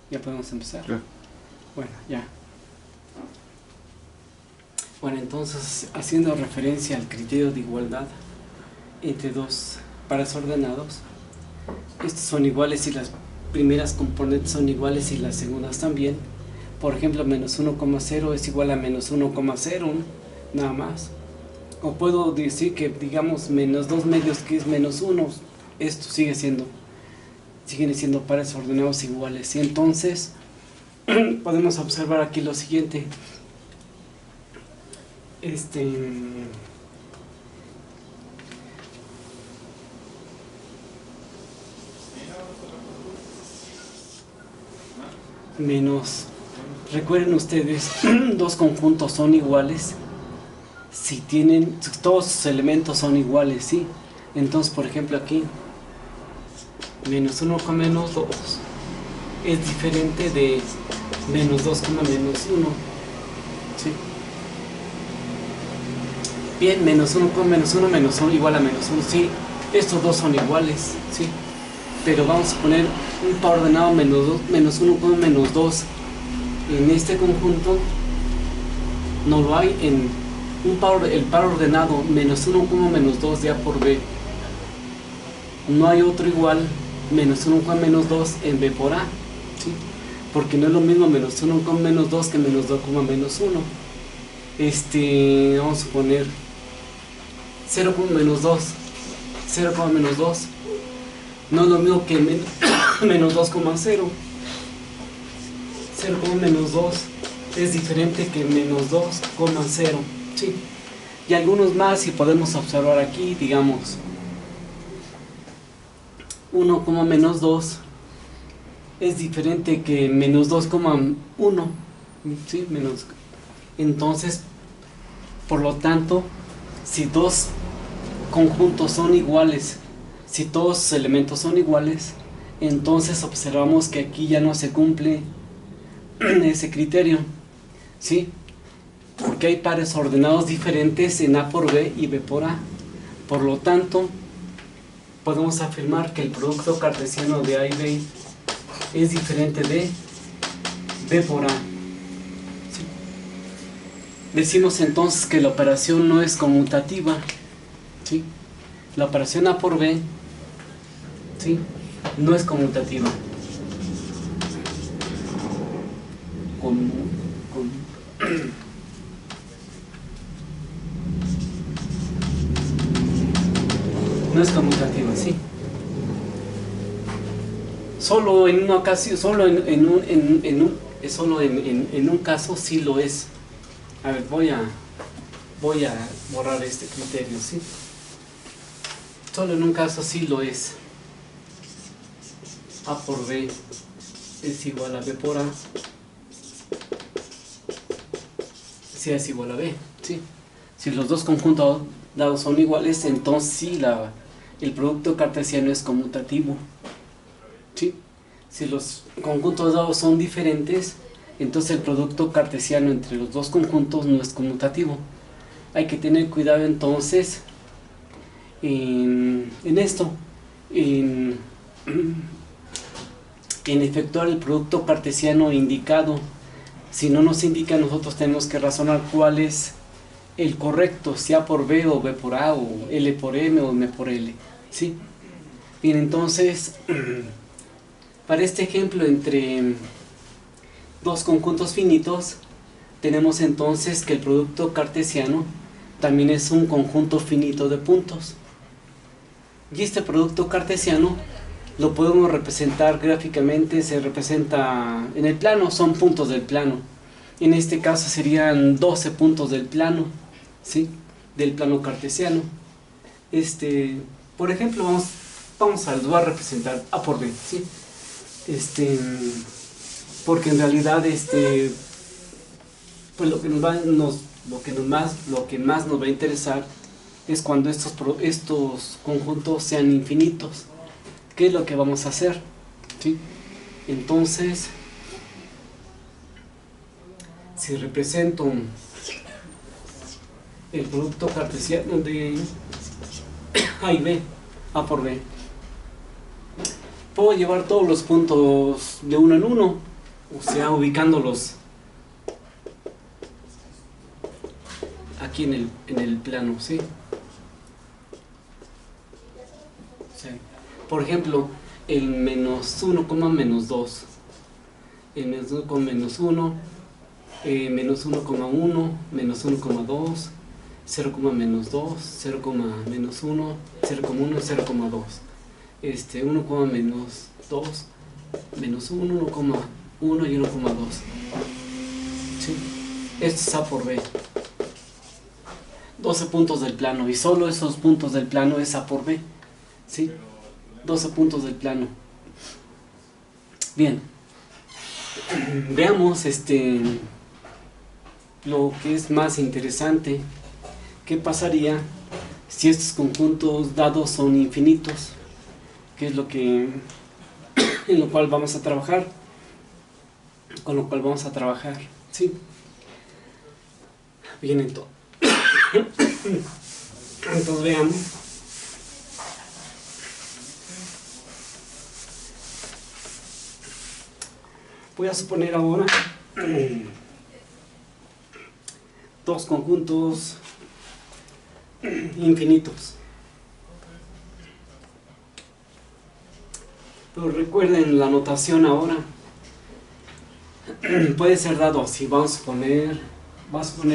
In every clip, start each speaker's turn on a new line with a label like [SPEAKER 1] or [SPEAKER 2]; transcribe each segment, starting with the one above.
[SPEAKER 1] Ya podemos empezar.
[SPEAKER 2] Claro.
[SPEAKER 1] Bueno, ya. Bueno, entonces, haciendo referencia al criterio de igualdad entre dos pares ordenados, estos son iguales y las primeras componentes son iguales y las segundas también. Por ejemplo, menos 1,0 es igual a menos 1,0, nada más. O puedo decir que, digamos, menos 2 medios, que es menos 1, esto siguen siendo pares ordenados iguales. Y entonces, podemos observar aquí lo siguiente. Recuerden ustedes, dos conjuntos son iguales si todos sus elementos son iguales, ¿sí? Entonces, por ejemplo, aquí menos 1, menos 2 es diferente de menos 2, menos 1, ¿sí? Bien, menos 1, menos 1, menos 1 igual a menos 1, sí, estos dos son iguales, ¿sí? Pero vamos a poner un par ordenado menos 1, menos 2. En este conjunto no lo hay en el par ordenado menos 1, menos 2 de A por B. No hay otro igual menos 1, menos 2 en B por A, ¿sí? Porque no es lo mismo menos 1, menos 2 que menos 2, menos 1. Vamos a poner 0, menos 2. 0, menos 2 no es lo mismo que menos 2,0. 0, menos 2 es diferente que menos 2,0, ¿sí? Y algunos más, si podemos observar aquí, digamos 1, menos 2 es diferente que menos 2,1, ¿sí? Entonces, por lo tanto, si dos conjuntos son iguales, si todos sus elementos son iguales, entonces observamos que aquí ya no se cumple ese criterio, ¿sí? Porque hay pares ordenados diferentes en A por B y B por A. Por lo tanto, podemos afirmar que el producto cartesiano de A y B es diferente de B por A, ¿sí? Decimos entonces que la operación no es conmutativa, ¿sí? La operación A por B, ¿sí?, no es conmutativa. No es conmutativa, ¿sí? Solo en una ocasión, solo en un caso sí lo es. A ver, voy a borrar este criterio, ¿sí? Solo en un caso sí lo es. A por B es igual a B por A. Si es igual a B, ¿sí? Si los dos conjuntos dados son iguales, entonces sí el producto cartesiano es conmutativo, ¿sí? Si los conjuntos dados son diferentes, entonces el producto cartesiano entre los dos conjuntos no es conmutativo. Hay que tener cuidado entonces en esto, en efectuar el producto cartesiano indicado. Si no nos indica, nosotros tenemos que razonar cuál es el correcto, si A por B o B por A, o L por M o M por L, ¿sí? Bien, entonces, para este ejemplo entre dos conjuntos finitos, tenemos entonces que el producto cartesiano también es un conjunto finito de puntos. Y este producto cartesiano lo podemos representar gráficamente, se representa en el plano, son puntos del plano. En este caso serían 12 puntos del plano, ¿sí?, del plano cartesiano. Por ejemplo, lo voy a representar A por B, ¿sí? Porque en realidad pues lo que más nos va a interesar es cuando estos conjuntos sean infinitos. ¿Qué es lo que vamos a hacer? ¿Sí? Entonces, si represento el producto cartesiano de A y B, A por B, puedo llevar todos los puntos de uno en uno, o sea, ubicándolos aquí en el plano, ¿sí? O sea, por ejemplo, el menos 1, menos 2, el menos 1 con menos 1, menos 1,1, menos 1,2, 0, menos 2, 0, menos 1, 0,1 y 0,2. 1, menos 2, menos 1, 1,1 y 1,2. ¿Sí? Esto es A por B. 12 puntos del plano, y solo esos puntos del plano es A por B. ¿Sí? 12 puntos del plano. Bien. Veamos lo que es más interesante. ¿Qué pasaría si estos conjuntos dados son infinitos? ¿Qué es lo que en lo cual vamos a trabajar? Con lo cual vamos a trabajar, ¿sí? Bien, entonces veamos. Voy a suponer ahora dos conjuntos infinitos. Pero recuerden la notación ahora. Puede ser dado así. Vamos a poner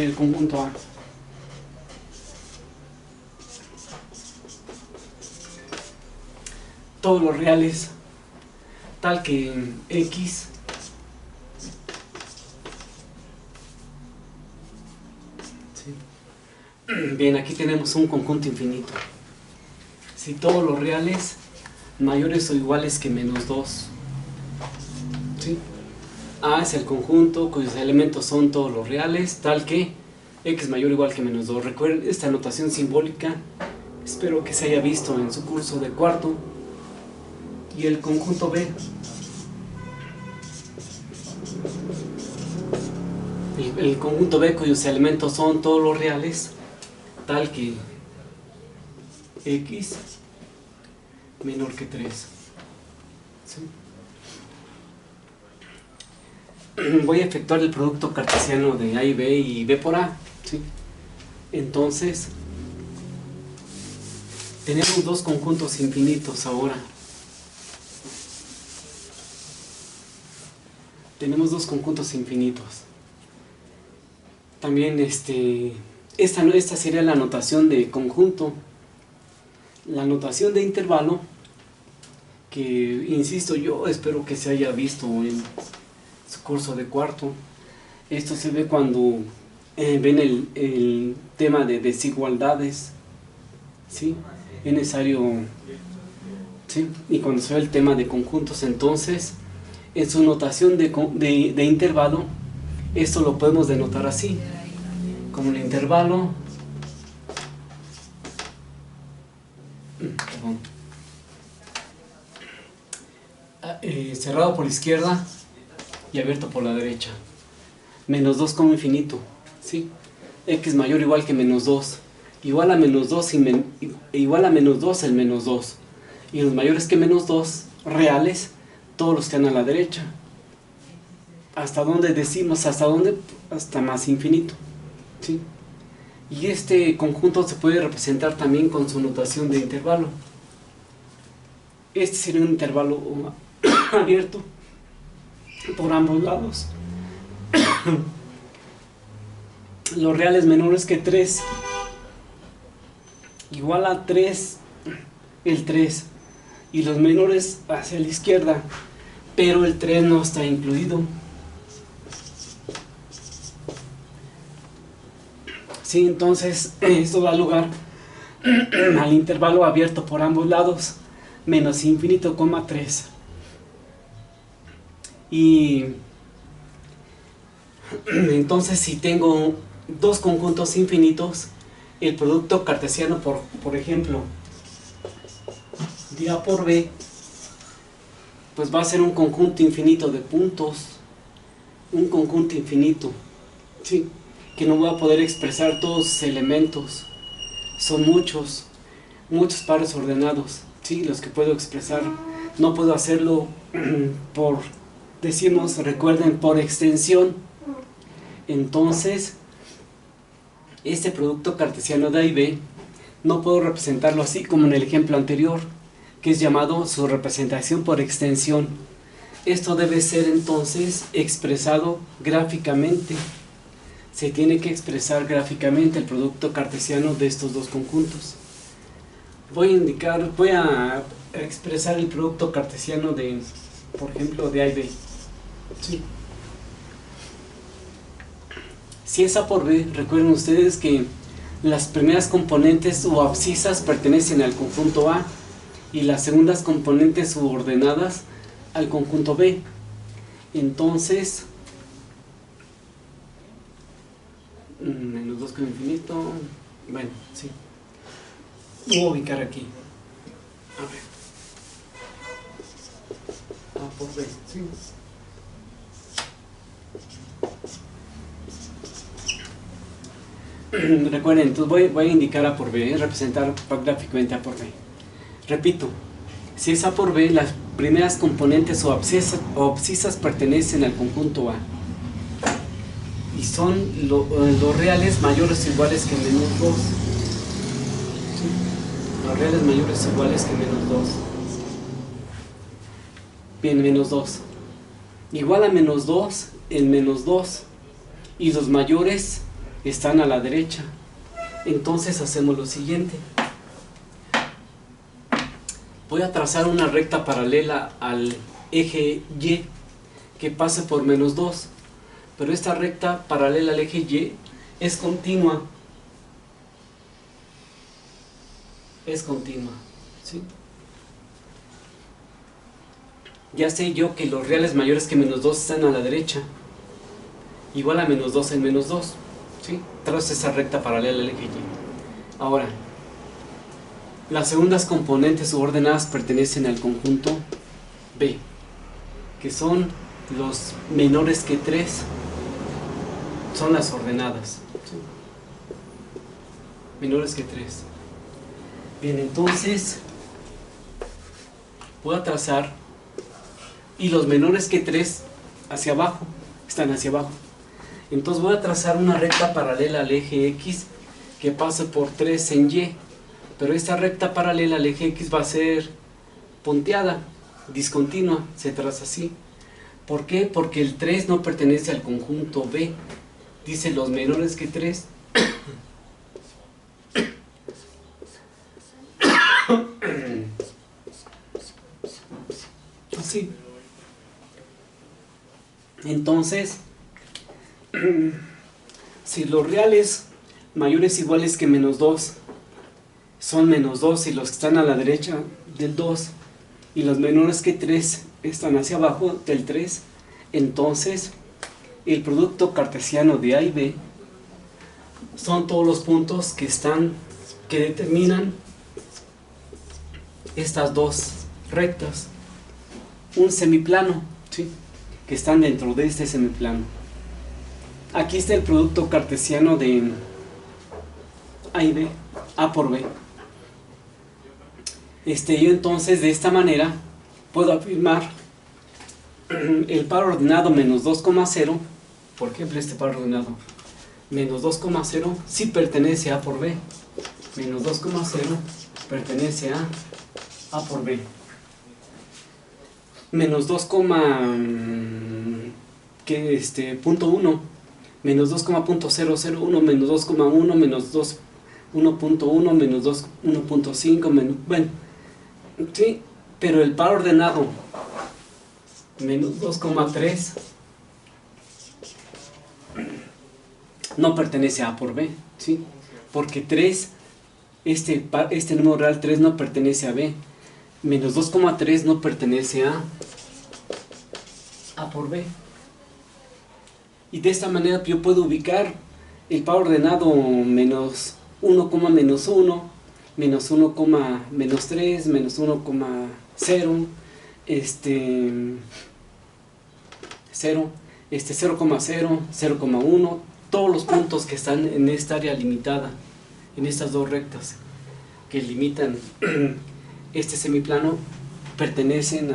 [SPEAKER 1] el conjunto A. Todos los reales, tal que X bien, aquí tenemos un conjunto infinito. Si todos los reales mayores o iguales que menos 2, ¿sí? A es el conjunto cuyos elementos son todos los reales, tal que X mayor o igual que menos 2. Recuerden esta notación simbólica, espero que se haya visto en su curso de cuarto. Y el conjunto B, el conjunto B cuyos elementos son todos los reales, tal que X menor que 3. ¿Sí? Voy a efectuar el producto cartesiano de A y B y B por A. ¿Sí? Entonces, tenemos dos conjuntos infinitos ahora. Tenemos dos conjuntos infinitos. También esta sería la notación de conjunto. La notación de intervalo, que insisto, yo espero que se haya visto en su curso de cuarto. Esto se ve cuando ven el tema de desigualdades, ¿sí? Es necesario, ¿sí? Y cuando se ve el tema de conjuntos, entonces en su notación de intervalo, esto lo podemos denotar así, como el intervalo, cerrado por la izquierda y abierto por la derecha. Menos 2 como infinito, ¿sí? X mayor o igual que menos 2, igual a menos 2 igual a menos 2 el menos 2, y los mayores que menos 2 reales, todos los que están a la derecha. ¿Hasta dónde decimos? ¿Hasta dónde? Hasta más infinito, ¿sí? Y este conjunto se puede representar también con su notación de intervalo. Este sería un intervalo abierto por ambos lados. Los reales menores que 3, igual a 3, el 3, y los menores hacia la izquierda, pero el 3 no está incluido. Sí, entonces esto da lugar al intervalo abierto por ambos lados, menos infinito, 3. Y entonces si tengo dos conjuntos infinitos, el producto cartesiano, por ejemplo, de A por B, pues va a ser un conjunto infinito de puntos, un conjunto infinito, ¿sí? Que no voy a poder expresar todos sus elementos. Son muchos pares ordenados, ¿sí? Los que puedo expresar. No puedo hacerlo por decimos, recuerden, por extensión. Entonces, este producto cartesiano de A y B no puedo representarlo así como en el ejemplo anterior, que es llamado su representación por extensión. Esto debe ser entonces expresado gráficamente. Se tiene que expresar gráficamente el producto cartesiano de estos dos conjuntos. Voy a expresar el producto cartesiano de, por ejemplo, de A y B. Sí. Si es A por B, recuerden ustedes que las primeras componentes subabscisas pertenecen al conjunto A y las segundas componentes subordenadas al conjunto B. Entonces, menos 2 con infinito, bueno, sí. Voy a ubicar aquí. A ver. A por B, sí. Recuerden, entonces voy a indicar A por B, representar gráficamente A por B. Repito, si es A por B, las primeras componentes o abscisas pertenecen al conjunto A. Y son los reales mayores o iguales que menos 2. ¿Sí? Los reales mayores o iguales que menos 2. Bien, menos 2. Igual a menos 2 en menos 2. Y los mayores están a la derecha. Entonces hacemos lo siguiente. Voy a trazar una recta paralela al eje Y que pase por menos 2. Pero esta recta paralela al eje Y es continua. Es continua, ¿sí? Ya sé yo que los reales mayores que menos 2 están a la derecha. Igual a menos 2 en menos 2. ¿Sí? Trazo esa recta paralela al eje Y. Ahora, las segundas componentes subordenadas pertenecen al conjunto B, que son los menores que 3, son las ordenadas. ¿Sí? Menores que 3. Bien, entonces voy a trazar, y los menores que 3 hacia abajo, están hacia abajo. Entonces voy a trazar una recta paralela al eje X que pase por 3 en Y. Pero esta recta paralela al eje X va a ser punteada, discontinua, se traza así. ¿Por qué? Porque el 3 no pertenece al conjunto B. Dice los menores que 3. Así. Entonces, si los reales mayores o iguales que menos 2 son menos 2 y los que están a la derecha del 2 y los menores que 3 están hacia abajo del 3, entonces el producto cartesiano de A y B son todos los puntos que determinan estas dos rectas, un semiplano, ¿sí? Que están dentro de este semiplano. Aquí está el producto cartesiano de A y B, A por B. Yo entonces de esta manera puedo afirmar el par ordenado menos 2,0, por ejemplo este par ordenado menos 2,0 sí pertenece a A por B, menos 2,0 pertenece a A por B, menos 2,1 menos 2,001 menos 2,1 menos 2 1.1 menos 2 1.5 bueno, sí, pero el par ordenado menos 2,3 no pertenece a A por B, ¿sí? Porque 3, este número real 3 no pertenece a B, menos 2,3 no pertenece a A por B. Y de esta manera yo puedo ubicar el par ordenado menos 1, menos 1, menos 1, menos 3, menos 1,0, 0, 0,0, 0,1, todos los puntos que están en esta área limitada, en estas dos rectas que limitan este semiplano, pertenecen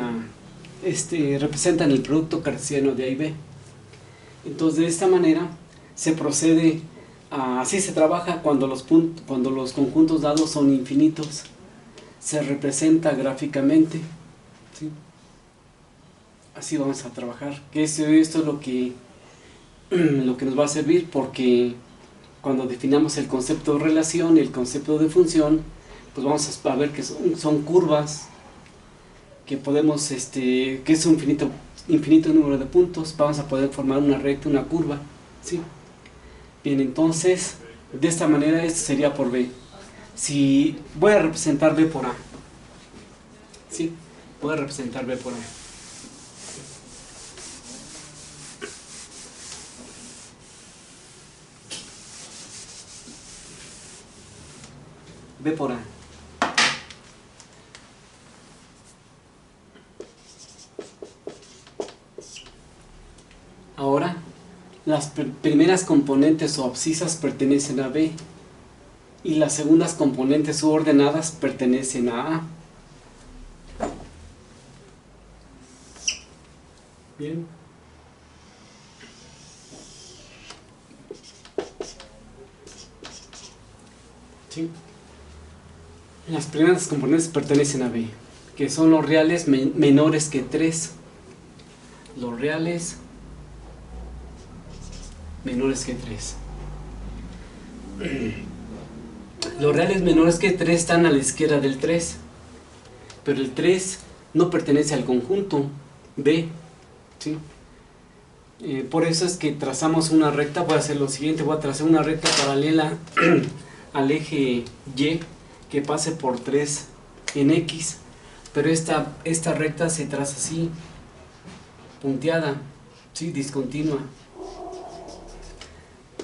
[SPEAKER 1] representan el producto cartesiano de A y B. Entonces de esta manera se procede así se trabaja cuando los conjuntos dados son infinitos. Se representa gráficamente, ¿sí? Así vamos a trabajar, que esto es lo que nos va a servir, porque cuando definamos el concepto de relación y el concepto de función, pues vamos a ver que son curvas que podemos, que es un infinito número de puntos. Vamos a poder formar una recta, una curva, ¿sí? Bien, entonces de esta manera esto sería por B. Si voy a representar B por A, ¿sí? Voy a representar B por A. B por A. Ahora, las primeras componentes o abscisas pertenecen a B y las segundas componentes subordinadas pertenecen a A. Bien. ¿Sí? Las primeras componentes pertenecen a B, que son los reales menores que 3. Los reales menores que 3. Los reales menores que 3 están a la izquierda del 3, pero el 3 no pertenece al conjunto B, ¿sí? Por eso es que trazamos una recta. Voy a hacer lo siguiente, voy a trazar una recta paralela al eje Y que pase por 3 en X, pero esta recta se traza así, punteada, ¿sí? Discontinua,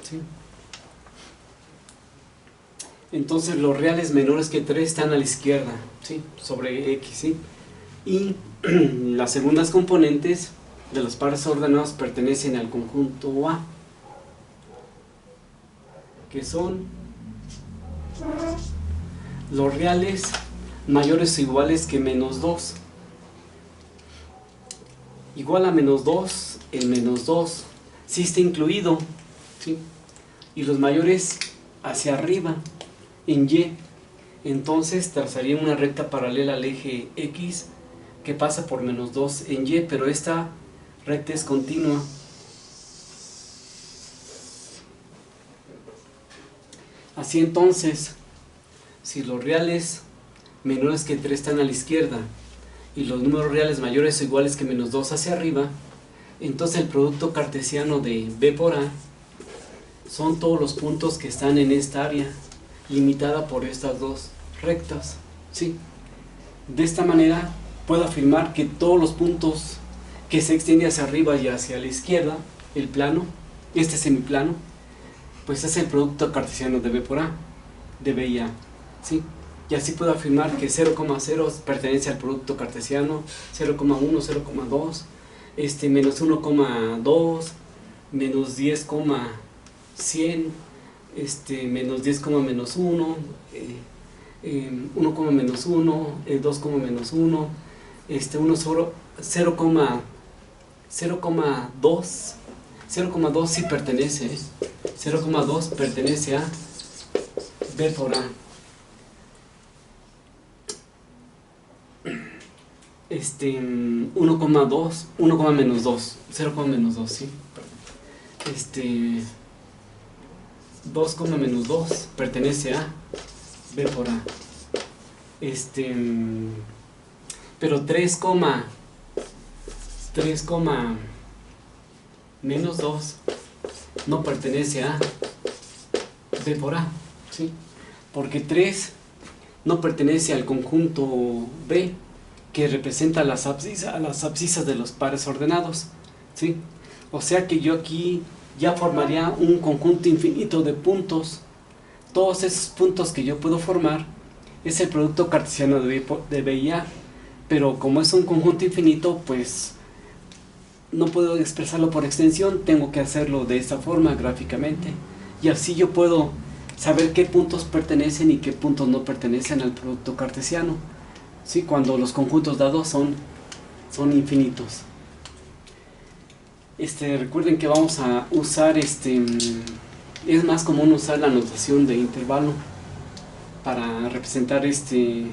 [SPEAKER 1] ¿sí? Entonces los reales menores que 3 están a la izquierda, ¿sí? Sobre X, ¿sí? Y las segundas componentes de los pares ordenados pertenecen al conjunto A, que son los reales mayores o iguales que menos 2. Igual a menos 2, el menos 2 sí está incluido, ¿sí? Y los mayores hacia arriba, en Y. Entonces trazaría una recta paralela al eje X que pasa por menos 2 en Y, pero esta recta es continua. Así entonces, si los reales menores que 3 están a la izquierda y los números reales mayores o iguales que menos 2 hacia arriba, entonces el producto cartesiano de B por A son todos los puntos que están en esta área limitada por estas dos rectas, ¿sí? De esta manera puedo afirmar que todos los puntos que se extienden hacia arriba y hacia la izquierda, el plano, este semiplano, pues es el producto cartesiano de B por A, de B y A, ¿sí? Y así puedo afirmar que 0,0 pertenece al producto cartesiano, 0,1, 0,2, menos 1,2, menos 10,100, menos 10, menos 1, 1, menos 1, 2, menos 1, 0,2 sí pertenece, 0,2 pertenece a B por A. 1,2, 1, menos 2, 0, menos 2, sí, perdón. 2, menos 2 pertenece a B por A. Pero 3, menos 2 no pertenece a B por A, ¿sí? Porque 3 no pertenece al conjunto B, que representa a las abscisas de los pares ordenados, ¿sí? O sea que yo aquí ya formaría un conjunto infinito de puntos. Todos esos puntos que yo puedo formar es el producto cartesiano de B y A, pero como es un conjunto infinito, pues no puedo expresarlo por extensión, tengo que hacerlo de esta forma gráficamente, y así yo puedo saber qué puntos pertenecen y qué puntos no pertenecen al producto cartesiano, ¿sí? Cuando los conjuntos dados son son infinitos. Recuerden que vamos a usar es más común usar la notación de intervalo para representar este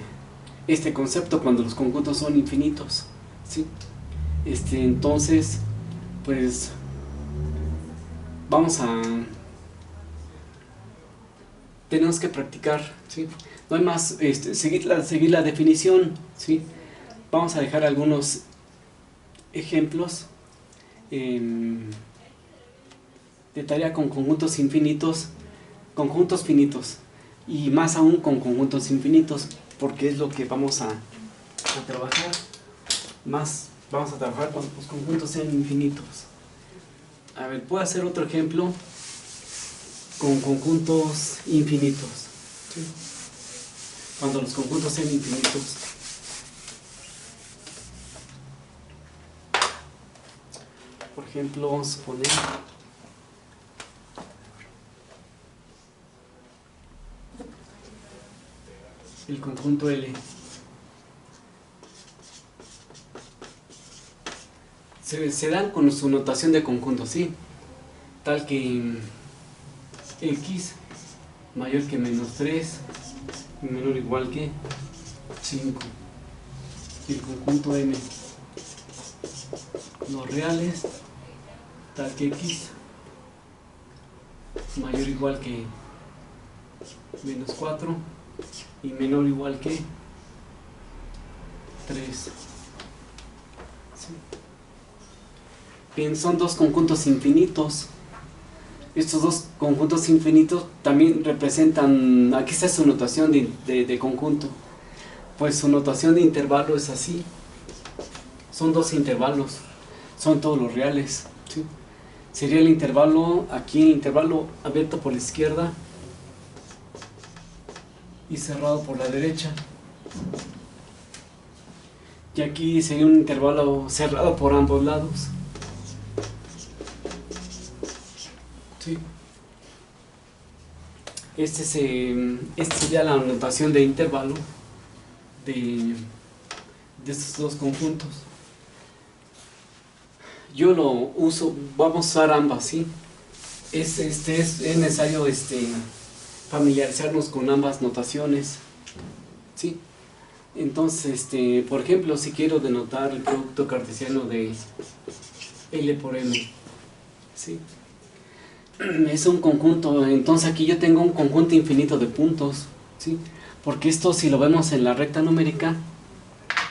[SPEAKER 1] concepto cuando los conjuntos son infinitos, ¿sí? Entonces, pues tenemos que practicar, ¿sí? No hay más, seguir la definición, ¿sí? Vamos a dejar algunos ejemplos de tarea con conjuntos infinitos, conjuntos finitos, y más aún con conjuntos infinitos, porque es lo que vamos a trabajar. Vamos a trabajar cuando los conjuntos sean infinitos. A ver, puedo hacer otro ejemplo con conjuntos infinitos, ¿sí? Cuando los conjuntos sean infinitos. Por ejemplo, vamos a poner el conjunto L. Se dan con su notación de conjunto, ¿sí? Tal que x mayor que menos 3 y menor o igual que 5. Y el conjunto M, los reales, tal que x mayor o igual que menos 4 y menor o igual que 3. Bien, son dos conjuntos infinitos. Estos dos conjuntos infinitos también representan, aquí está su notación de conjunto. Pues su notación de intervalo es así. Son dos intervalos, son todos los reales, ¿sí? Sería el intervalo, aquí intervalo abierto por la izquierda y cerrado por la derecha. Y aquí sería un intervalo cerrado por ambos lados. Sí. Sería la notación de intervalo de estos dos conjuntos. Yo lo uso, vamos a usar ambas, ¿sí? Es necesario familiarizarnos con ambas notaciones, ¿sí? Entonces, por ejemplo, si quiero denotar el producto cartesiano de L por M, ¿sí? Es un conjunto, entonces aquí yo tengo un conjunto infinito de puntos, ¿sí? Porque esto, si lo vemos en la recta numérica,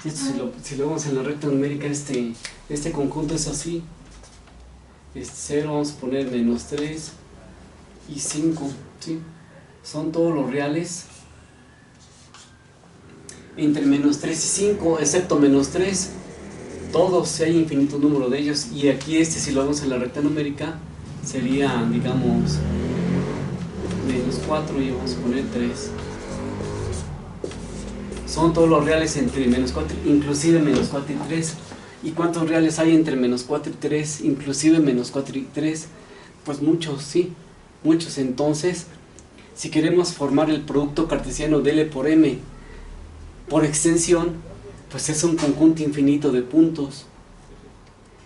[SPEAKER 1] si lo vemos en la recta numérica, este conjunto es así. 0, vamos a poner menos 3 y 5, ¿sí? Son todos los reales entre menos 3 y 5, excepto menos 3, todos, si hay infinito número de ellos. Y aquí si lo vemos en la recta numérica, sería, digamos, menos 4 y vamos a poner 3. Son todos los reales entre menos 4, inclusive menos 4 y 3. ¿Y cuántos reales hay entre menos 4 y 3, inclusive menos 4 y 3? Pues muchos, sí, muchos. Entonces, si queremos formar el producto cartesiano de L por M por extensión, pues es un conjunto infinito de puntos.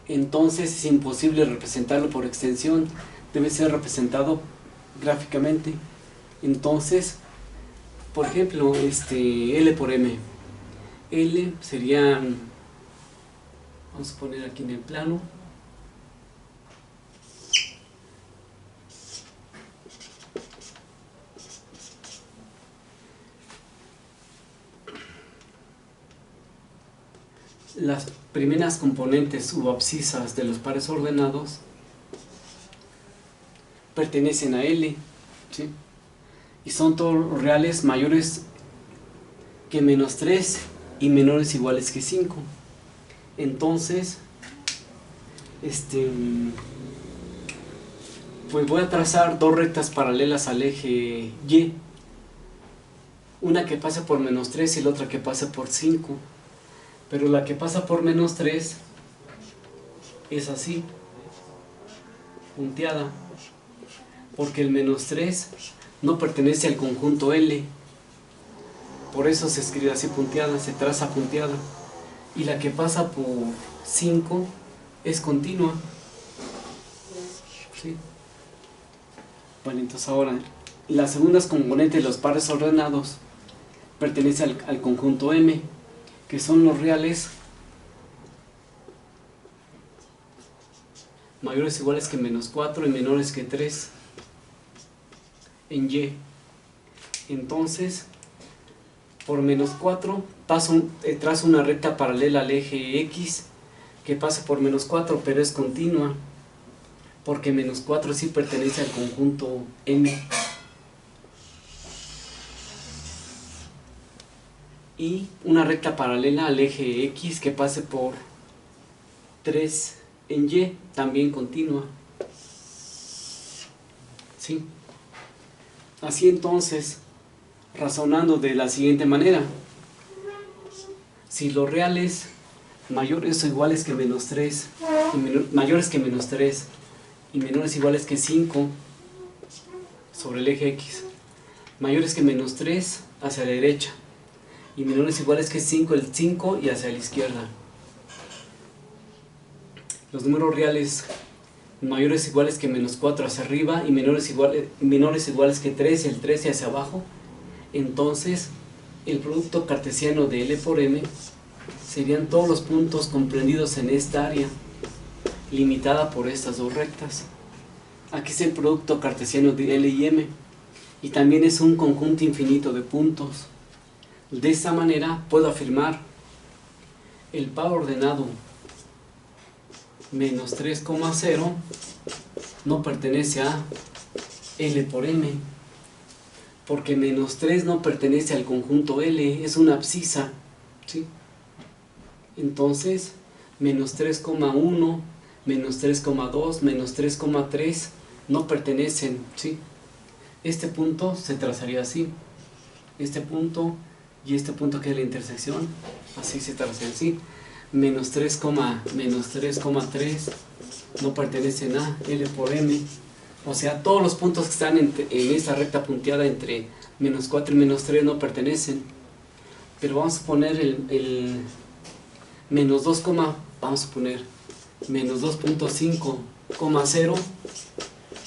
[SPEAKER 1] Entonces es imposible representarlo por extensión, debe ser representado gráficamente. Entonces, por ejemplo, L por M, L sería, vamos a poner aquí en el plano, las primeras componentes subabscisas de los pares ordenados pertenecen a L, ¿sí? Y son todos los reales mayores que menos 3 y menores o iguales que 5. Entonces, pues voy a trazar dos rectas paralelas al eje Y, una que pasa por menos 3 y la otra que pasa por 5. Pero la que pasa por menos 3 es así, punteada, porque el menos 3 no pertenece al conjunto L, por eso se escribe así punteada, se traza punteada. y la que pasa por 5 es continua. ¿Sí? Bueno, entonces ahora, las segundas componentes de los pares ordenados pertenecen al conjunto M, que son los reales mayores o iguales que menos 4 y menores que 3 en Y. Entonces, por menos 4 trazo una recta paralela al eje X que pasa por menos 4, pero es continua, porque menos 4 sí pertenece al conjunto M. Y una recta paralela al eje X que pase por 3 en Y, también continua. ¿Sí? Así entonces, razonando de la siguiente manera, si los reales mayores o iguales que menos 3, mayores que menos 3 y menores o iguales que 5 sobre el eje X, mayores que menos 3 hacia la derecha y menores o iguales que 5 el 5 y hacia la izquierda. Los números reales mayores o iguales que menos 4 hacia arriba y menores o iguales que 3 y el 13 hacia abajo, entonces el producto cartesiano de L por M serían todos los puntos comprendidos en esta área limitada por estas dos rectas. Aquí es el producto cartesiano de L y M, y también es un conjunto infinito de puntos. De esta manera puedo afirmar el par ordenado menos 3,0 no pertenece a L por M, porque menos 3 no pertenece al conjunto L, es una abscisa, ¿sí? Entonces, menos 3,1, menos 3,2, menos 3,3 no pertenecen, ¿sí? Este punto se trazaría así, este punto y este punto que es la intersección, así se trazaría así. Menos 3,3 no pertenecen a L por M, o sea, todos los puntos que están en esta recta punteada entre menos 4 y menos 3 no pertenecen, pero vamos a poner el menos 2, vamos a poner menos 2.5,0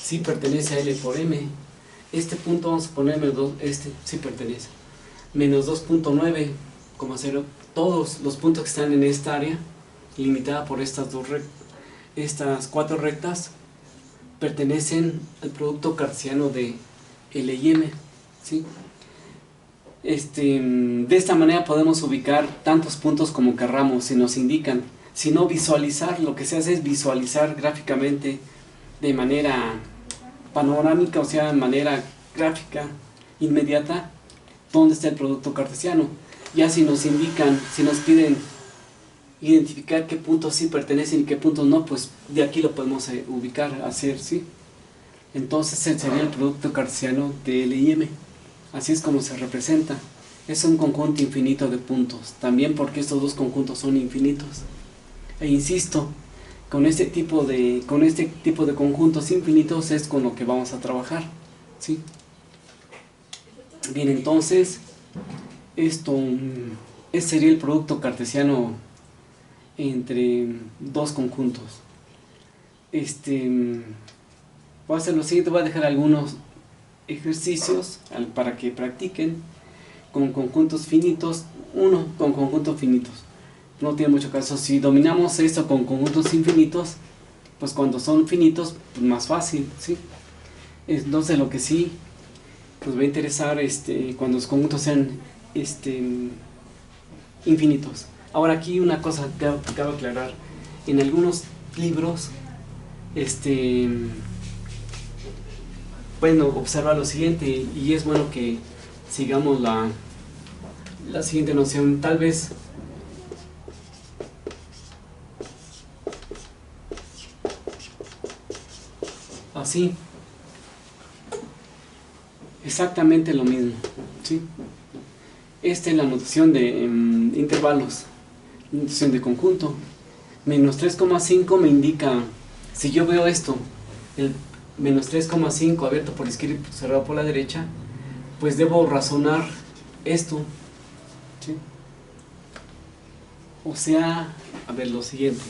[SPEAKER 1] sí pertenece a L por M. Este punto vamos a poner este sí pertenece. Menos 2.9,0, todos los puntos que están en esta área limitada por estas cuatro rectas pertenecen al producto cartesiano de L y M, ¿sí? De esta manera podemos ubicar tantos puntos como querramos, si nos indican. Si no, visualizar, lo que se hace es visualizar gráficamente de manera panorámica, o sea, de manera gráfica inmediata, dónde está el producto cartesiano. Ya si nos indican, si nos piden identificar qué puntos sí pertenecen y qué puntos no, pues de aquí lo podemos ubicar, hacer, ¿sí? Entonces sería el producto cartesiano de L y M. Así es como se representa. Es un conjunto infinito de puntos, también porque estos dos conjuntos son infinitos. E insisto, con este tipo de conjuntos infinitos es con lo que vamos a trabajar, ¿sí? Bien, entonces este sería el producto cartesiano entre dos conjuntos. Voy a hacer lo siguiente, voy a dejar algunos ejercicios para que practiquen con conjuntos finitos. Uno con conjuntos finitos no tiene mucho caso. Si dominamos esto con conjuntos infinitos, pues cuando son finitos, pues más fácil, ¿sí? Entonces lo que sí nos va a interesar cuando los conjuntos sean infinitos. Ahora aquí una cosa que cabe aclarar: en algunos libros pueden observar lo siguiente, y es bueno que sigamos la siguiente noción. Tal vez así, exactamente lo mismo, ¿sí? Esta es la notación de intervalos, notación de conjunto. Menos 3,5 me indica, si yo veo esto, el menos 3,5 abierto por la izquierda y cerrado por la derecha, pues debo razonar esto, ¿sí? O sea, a ver lo siguiente.